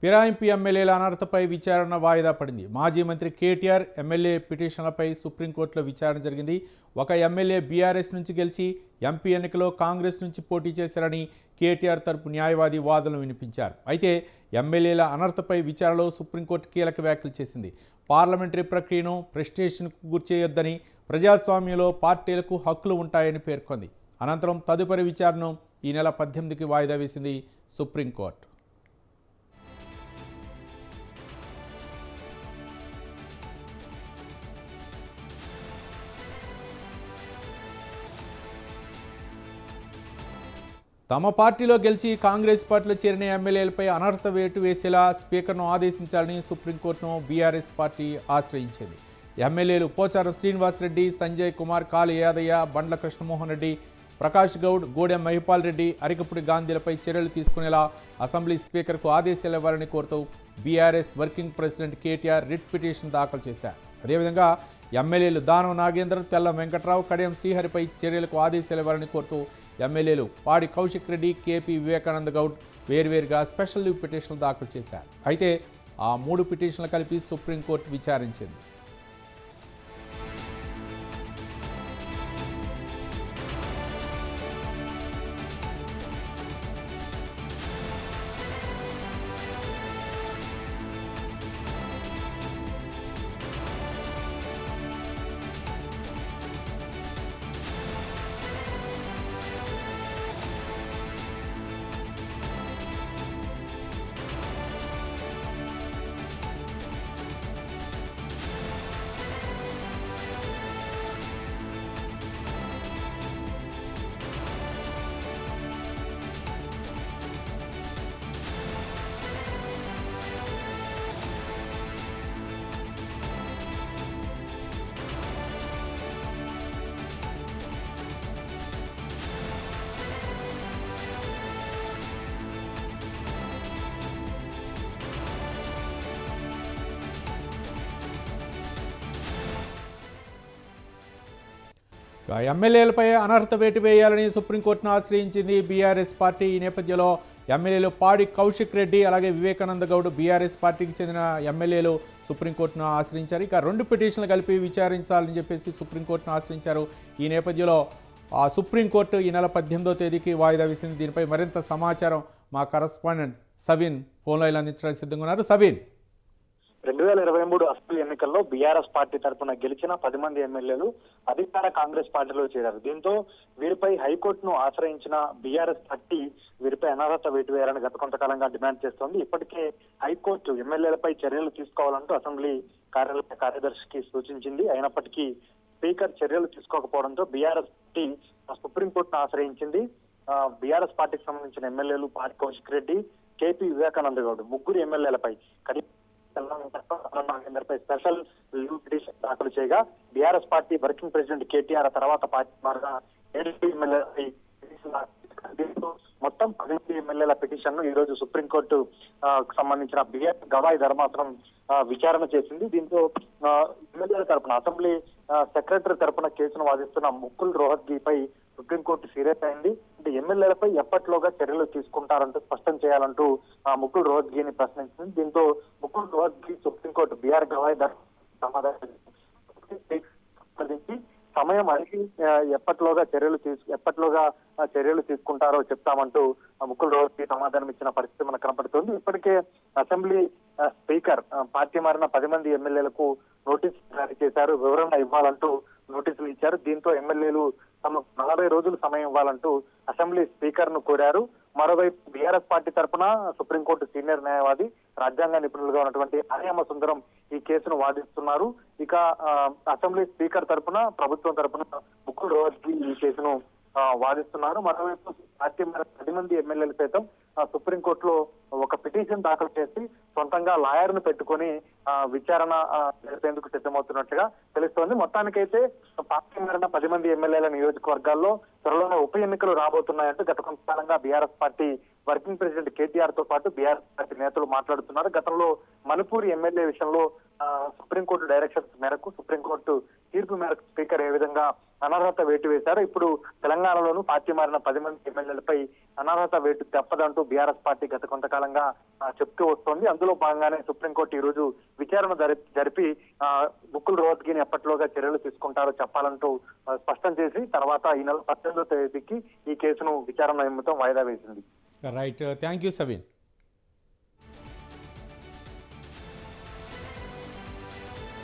ఫిరాయింపు ఎమ్మెల్యేల అనర్హతపై విచారణ వాయిదా పడింది. మాజీ మంత్రి కేటీఆర్ ఎమ్మెల్యే పిటిషన్లపై సుప్రీంకోర్టులో విచారణ జరిగింది. ఒక ఎమ్మెల్యే బీఆర్ఎస్ నుంచి గెలిచి ఎంపీ ఎన్నికలో కాంగ్రెస్ నుంచి పోటీ చేశారని కేటీఆర్ తరపు న్యాయవాది వాదనలు వినిపించారు. అయితే ఎమ్మెల్యేల అనర్హతపై విచారణలో సుప్రీంకోర్టు కీలక వ్యాఖ్యలు చేసింది. పార్లమెంటరీ ప్రక్రియను ప్రెస్టేషన్కు గురిచేయొద్దని, ప్రజాస్వామ్యంలో పార్టీలకు హక్కులు ఉంటాయని పేర్కొంది. అనంతరం తదుపరి విచారణను ఈ నెల 18కి వాయిదా వేసింది సుప్రీంకోర్టు. తమ పార్టీలో గెలిచి కాంగ్రెస్ పార్టీలో చేరిన ఎమ్మెల్యేలపై అనర్హత వేటు వేసేలా స్పీకర్ను ఆదేశించాలని సుప్రీంకోర్టును బీఆర్ఎస్ పార్టీ ఆశ్రయించింది. ఎమ్మెల్యేలు పోచారం శ్రీనివాసరెడ్డి, సంజయ్ కుమార్, కాళీ యాదయ్య, బండ్ల కృష్ణమోహన్ రెడ్డి, ప్రకాష్ గౌడ్, గూడెం మహిపాల్ రెడ్డి, అరికపుడి గాంధీలపై చర్యలు తీసుకునేలా అసెంబ్లీ స్పీకర్కు ఆదేశాలు ఇవ్వాలని కోరుతూ BRS working president KTR writ petition దాఖలు చేశారు. అదేవిధంగా ఎమ్మెల్యేలు దానం నాగేందర్, తెల్లం వెంకట్రావు, కడియం శ్రీహరిపై చర్యలకు ఆదేశాలు ఇవ్వాలని కోరుతూ ఎమ్మెల్యేలు పాడి కౌశిక్ రెడ్డి, కేపీ వివేకానంద గౌడ్ వేర్వేరుగా స్పెషల్ లీవ్ పిటిషన్లు దాఖలు చేశారు. అయితే ఆ 3 పిటిషన్లు కలిపి సుప్రీంకోర్టు విచారించింది. ఎమ్మెల్యేలపై అనర్హత వేటు వేయాలని సుప్రీంకోర్టును ఆశ్రయించింది బీఆర్ఎస్ పార్టీ. ఈ నేపథ్యంలో ఎమ్మెల్యేలు పాడి కౌశిక్ రెడ్డి, అలాగే వివేకానంద గౌడ్ బీఆర్ఎస్ పార్టీకి చెందిన ఎమ్మెల్యేలు సుప్రీంకోర్టును ఆశ్రయించారు. ఇక 2 పిటిషన్లు కలిపి విచారించాలని చెప్పేసి సుప్రీంకోర్టును ఆశ్రయించారు. ఈ నేపథ్యంలో సుప్రీంకోర్టు ఈ నెల 18వ తేదీకి వాయిదా వేసింది. దీనిపై మరింత సమాచారం మా కరస్పాండెంట్ సవీన్ ఫోన్ లైన్లో అందించడానికి సిద్ధంగా ఉన్నారు. సవీన్, 2023 అసెంబ్లీ ఎన్నికల్లో బీఆర్ఎస్ పార్టీ తరఫున గెలిచిన 10 మంది ఎమ్మెల్యేలు అధికార కాంగ్రెస్ పార్టీలో చేరారు. దీంతో వీరిపై హైకోర్టును ఆశ్రయించిన బీఆర్ఎస్ పార్టీ వీరిపై అనర్హత వేటు వేయాలని గత కొంతకాలంగా డిమాండ్ చేస్తోంది. ఇప్పటికే హైకోర్టు ఎమ్మెల్యేలపై చర్యలు తీసుకోవాలంటూ అసెంబ్లీ కార్యదర్శికి సూచించింది. అయినప్పటికీ స్పీకర్ చర్యలు తీసుకోకపోవడంతో బీఆర్ఎస్ పార్టీ సుప్రీంకోర్టును ఆశ్రయించింది. బీఆర్ఎస్ పార్టీకి సంబంధించిన ఎమ్మెల్యేలు పాడి కౌశిక్ రెడ్డి, కేపీ వివేకానంద గౌడ్ 3 ఎమ్మెల్యేలపై పై స్పెషల్ లీవ్ పిటిషన్ దాఖలు చేయగా BRS party working president KTR తర్వాత పార్టీ మారిన 7 ఎమ్మెల్యేలపై దీంతో మొత్తం 10 ఎమ్మెల్యేల పిటిషన్ ను ఈ రోజు సుప్రీంకోర్టు సంబంధించిన బీఆర్ఎస్ గవాయి ధర్మాసనం విచారణ చేసింది. దీంతో ఎమ్మెల్యేల తరపున అసెంబ్లీ సెక్రటరీ తరపున కేసును వాదిస్తున్న ముకుల్ రోహత్గీపై సుప్రీంకోర్టు సీరియస్ అయింది. అంటే ఎమ్మెల్యేలపై ఎప్పట్లోగా చర్యలు తీసుకుంటారంటూ స్పష్టం చేయాలంటూ ముకుల్ రోహత్గీని ప్రశ్నించింది. దీంతో ముకుల్ రోహత్గీ సుప్రీంకోర్టు బీఆర్ గవాయి సమాధానం సమయం అడిగి ఎప్పట్లోగా చర్యలు తీసుకుంటారో చెప్తామంటూ ముకుల్ రోహత్గీ సమాధానం ఇచ్చిన పరిస్థితి మనకు కనపడుతుంది. ఇప్పటికే అసెంబ్లీ స్పీకర్ పార్టీ మారిన 10 మంది ఎమ్మెల్యేలకు నోటీసు జారీ చేశారు. వివరణ ఇవ్వాలంటూ నోటీసులు ఇచ్చారు. దీంతో ఎమ్మెల్యేలు తమ 40 రోజులు సమయం ఇవ్వాలంటూ అసెంబ్లీ స్పీకర్ ను కోరారు. మరోవైపు బీఆర్ఎస్ పార్టీ తరఫున సుప్రీంకోర్టు సీనియర్ న్యాయవాది, రాజ్యాంగ నిపుణులుగా ఉన్నటువంటి ఆర్యమ సుందరం ఈ కేసును వాదిస్తున్నారు. ఇక అసెంబ్లీ స్పీకర్ తరఫున, ప్రభుత్వం తరఫున ముకుల్ రోహత్గీ ఈ కేసును వాదిస్తున్నారు. మరోవైపు పార్టీ 10 మంది ఎమ్మెల్యేలు సైతం సుప్రీంకోర్టులో ఒక పిటిషన్ దాఖలు చేసి సొంతంగా లాయర్ ను పెట్టుకొని విచారణ జరిపేందుకు సిద్ధమవుతున్నట్లుగా తెలుస్తోంది. మొత్తానికైతే పార్టీ మారిన 10 మంది ఎమ్మెల్యేల నియోజకవర్గాల్లో త్వరలోనే ఉప ఎన్నికలు రాబోతున్నాయంటూ గత కొంతకాలంగా BRS party working president KTR తో పాటు బీఆర్ఎస్ పార్టీ నేతలు మాట్లాడుతున్నారు. గతంలో మణిపూర్ ఎమ్మెల్యే విషయంలో సుప్రీంకోర్టు డైరెక్షన్స్ మేరకు, సుప్రీంకోర్టు తీర్పు మేరకు స్పీకర్ ఏ విధంగా అనర్హత వేటు వేశారు, ఇప్పుడు తెలంగాణలోనూ పార్టీ మారిన 10 మంది ఎమ్మెల్యేలపై అనర్హత వేటు తప్పదంటూ బీఆర్ఎస్ పార్టీ గత కొంతకాలంగా చెప్తూ వస్తోంది. అందులో భాగంగానే సుప్రీంకోర్టు ఈ రోజు విచారణ జరిపి ముకుల్ రోహత్గిని ఎప్పటిలోగా చర్యలు తీసుకుంటారో చెప్పాలంటూ స్పష్టం చేసి తర్వాత ఈ నెల 18వ తేదీకి ఈ కేసును విచారణ నిమిత్తం వాయిదా వేసింది. Right, thank you Sabeen.